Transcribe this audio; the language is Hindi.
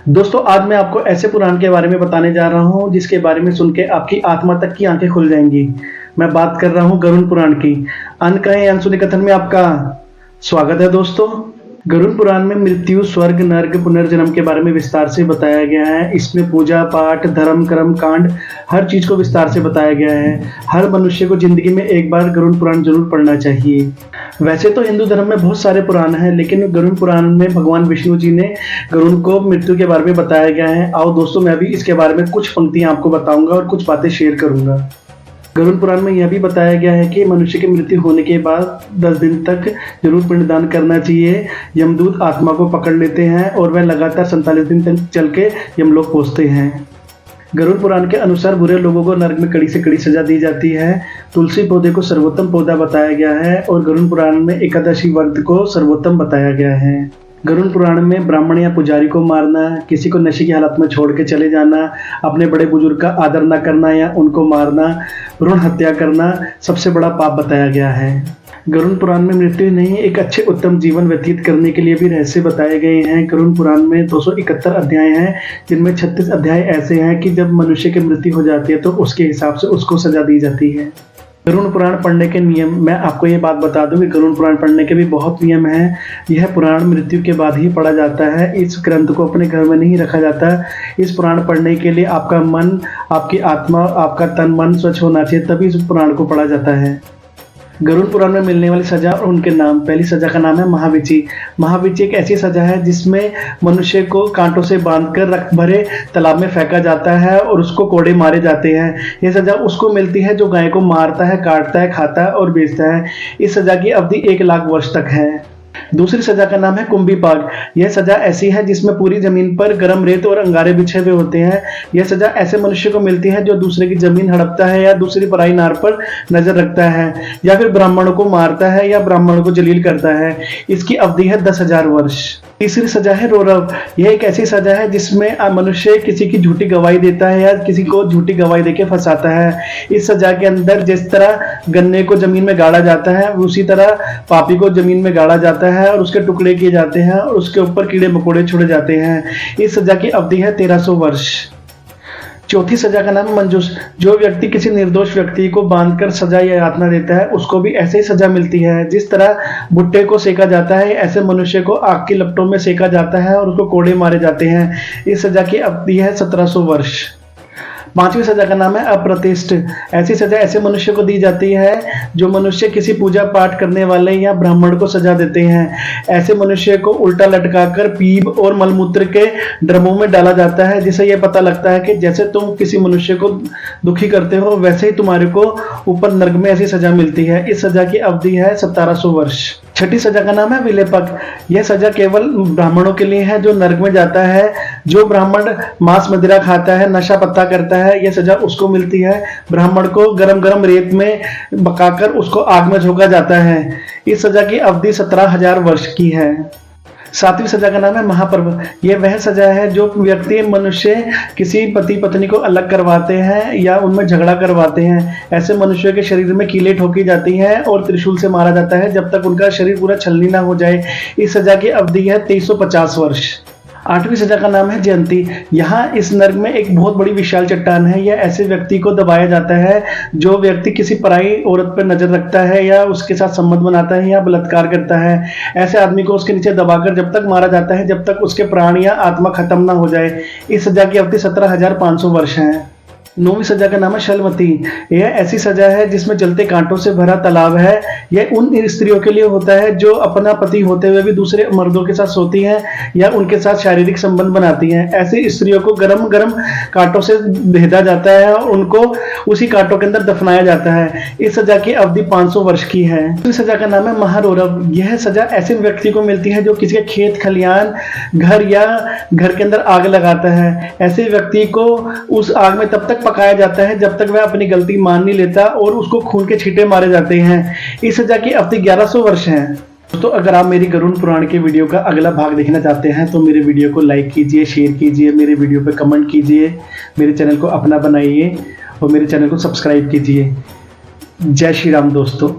दोस्तों आज मैं आपको ऐसे पुराण के बारे में बताने जा रहा हूँ जिसके बारे में सुन के आपकी आत्मा तक की आंखें खुल जाएंगी। मैं बात कर रहा हूँ गरुड़ पुराण की। अन्न कहे अनसुने कथन में आपका स्वागत है। दोस्तों गरुड़ पुराण में मृत्यु, स्वर्ग, नर्क, पुनर्जन्म के बारे में विस्तार से बताया गया है। इसमें पूजा पाठ, धर्म, कर्म कांड हर चीज को विस्तार से बताया गया है। हर मनुष्य को जिंदगी में एक बार गरुड़ पुराण जरूर पढ़ना चाहिए। वैसे तो हिंदू धर्म में बहुत सारे पुराण हैं, लेकिन गरुड़ पुराण में भगवान विष्णु जी ने गरुड़ को मृत्यु के बारे में बताया गया है। आओ दोस्तों मैं भी इसके बारे में कुछ पंक्तियां आपको बताऊंगा और कुछ बातें शेयर करूंगा। गरुड़ पुराण में यह भी बताया गया है कि मनुष्य की मृत्यु होने के बाद 10 दिन तक जरूर पिंडदान करना चाहिए। यमदूत आत्मा को पकड़ लेते हैं और वह लगातार 47 दिन तक चल के यमलोक पहुंचते हैं। गरुड़ पुराण के अनुसार बुरे लोगों को नरक में कड़ी से कड़ी सजा दी जाती है। तुलसी पौधे को सर्वोत्तम पौधा बताया गया है और गरुड़ पुराण में एकादशी व्रत को सर्वोत्तम बताया गया है। गरुड़ पुराण में ब्राह्मण या पुजारी को मारना, किसी को नशे की हालत में छोड़ के चले जाना, अपने बड़े बुजुर्ग का आदर न करना या उनको मारना, भ्रूण हत्या करना सबसे बड़ा पाप बताया गया है। गरुड़ पुराण में मृत्यु नहीं, एक अच्छे उत्तम जीवन व्यतीत करने के लिए भी रहस्य बताए गए हैं। गरुड़ पुराण में 271 अध्याय हैं, जिनमें 36 अध्याय ऐसे हैं कि जब मनुष्य की मृत्यु हो जाती है तो उसके हिसाब से उसको सजा दी जाती है। गरुड़ पुराण पढ़ने के नियम, मैं आपको ये बात बता दूं कि गरुड़ पुराण पढ़ने के भी बहुत नियम हैं। यह पुराण मृत्यु के बाद ही पढ़ा जाता है। इस ग्रंथ को अपने घर में नहीं रखा जाता। इस पुराण पढ़ने के लिए आपका मन, आपकी आत्मा, आपका तन मन स्वच्छ होना चाहिए, तभी इस पुराण को पढ़ा जाता है। गरुड़ पुराण में मिलने वाली सजा और उनके नाम। पहली सजा का नाम है महाविची। महाविची एक ऐसी सजा है जिसमें मनुष्य को कांटों से बांधकर रक्त भरे तालाब में फेंका जाता है और उसको कोड़े मारे जाते हैं। यह सजा उसको मिलती है जो गाय को मारता है, काटता है, खाता है और बेचता है। इस सजा की अवधि 1 लाख वर्ष तक है। दूसरी सजा का नाम है कुंभीपाक। यह सजा ऐसी है जिसमें पूरी जमीन पर गर्म रेत और अंगारे बिछे हुए होते हैं। यह सजा ऐसे मनुष्य को मिलती है जो दूसरे की जमीन हड़पता है या दूसरी पराई नार पर नजर रखता है या फिर ब्राह्मणों को मारता है या ब्राह्मणों को जलील करता है। इसकी अवधि है 10,000 वर्ष। तीसरी सजा है रौरव। यह एक ऐसी सजा है जिसमें मनुष्य किसी की झूठी गवाही देता है या किसी को झूठी गवाही देके फंसाता है। इस सजा के अंदर जिस तरह गन्ने को जमीन में गाड़ा जाता है, उसी तरह पापी को जमीन में गाड़ा जाता है और उसके टुकड़े किए जाते हैं और उसके ऊपर कीड़े मकोड़े छोड़े जाते हैं। इस सजा की अवधि है 1300 वर्ष। चौथी सजा का नाम है मंजूस। जो व्यक्ति किसी निर्दोष व्यक्ति को बांधकर सजा या यातना देता है उसको भी ऐसे ही सजा मिलती है। जिस तरह भुट्टे को सेका जाता है, ऐसे मनुष्य को आग की लपटों में सेका जाता है और उसको कोड़े मारे जाते हैं। इस सजा की अवधि है 1700 वर्ष। पांचवी सजा का नाम है अप्रतिष्ठ। ऐसी सजा ऐसे मनुष्य को दी जाती है जो मनुष्य किसी पूजा पाठ करने वाले या ब्राह्मण को सजा देते हैं। ऐसे मनुष्य को उल्टा लटकाकर पीप और मलमूत्र के ड्रमों में डाला जाता है, जिससे यह पता लगता है कि जैसे तुम किसी मनुष्य को दुखी करते हो वैसे ही तुम्हारे को ऊपर नर्क में ऐसी सजा मिलती है। इस सजा की अवधि है 1700 वर्ष। छठी सजा का नाम है विलेपक। यह सजा केवल ब्राह्मणों के लिए है जो नर्क में जाता है। जो ब्राह्मण मांस मदिरा खाता है, नशा पत्ता करता है, यह सजा उसको मिलती है। ब्राह्मण को गरम गरम रेत में पकाकर उसको आग में झोंका जाता है। इस सजा की अवधि 17,000 वर्ष की है। सातवीं सजा का नाम है महापर्व। यह वह सजा है जो व्यक्ति मनुष्य किसी पति पत्नी को अलग करवाते हैं या उनमें झगड़ा करवाते हैं। ऐसे मनुष्यों के शरीर में कीलें ठोकी जाती हैं और त्रिशूल से मारा जाता है जब तक उनका शरीर पूरा छलनी ना हो जाए। इस सजा की अवधि है 350 वर्ष। आठवीं सजा का नाम है जयंती। यहाँ इस नर्क में एक बहुत बड़ी विशाल चट्टान है। यह ऐसे व्यक्ति को दबाया जाता है जो व्यक्ति किसी पराई औरत पर नजर रखता है या उसके साथ संबंध बनाता है या बलात्कार करता है। ऐसे आदमी को उसके नीचे दबाकर जब तक मारा जाता है जब तक उसके प्राण या आत्मा खत्म ना हो जाए। इस सजा की अवधि 17,500 वर्ष है। 9वीं सजा का नाम है शलमती। यह ऐसी सजा है जिसमें जलते कांटों से भरा तालाब है। यह उन स्त्रियों के लिए होता है जो अपना पति होते हुए भी दूसरे मर्दों के साथ सोती हैं या उनके साथ शारीरिक संबंध बनाती हैं। ऐसी स्त्रियों को गरम गरम कांटों से भेदा जाता है और उनको उसी कांटों के अंदर दफनाया जाता है। इस सजा की अवधि 500 वर्ष की है। इस सजा का नाम है महारौरव। यह सजा ऐसे व्यक्ति को मिलती है जो किसी के खेत खलियान, घर या घर के अंदर आग लगाता है। ऐसे व्यक्ति को उस आग में तब तक पकाया जाता है जब तक वह अपनी गलती मान नहीं लेता और उसको खून के छींटे मारे जाते हैं। इस सजा की अवधि 1100 वर्ष है। दोस्तों अगर आप मेरी गरुड़ पुराण के वीडियो का अगला भाग देखना चाहते हैं तो मेरे वीडियो को लाइक कीजिए, शेयर कीजिए, मेरे वीडियो पे कमेंट कीजिए, मेरे चैनल को अपना बनाइए और मेरे चैनल को सब्सक्राइब कीजिए। जय श्री राम दोस्तों।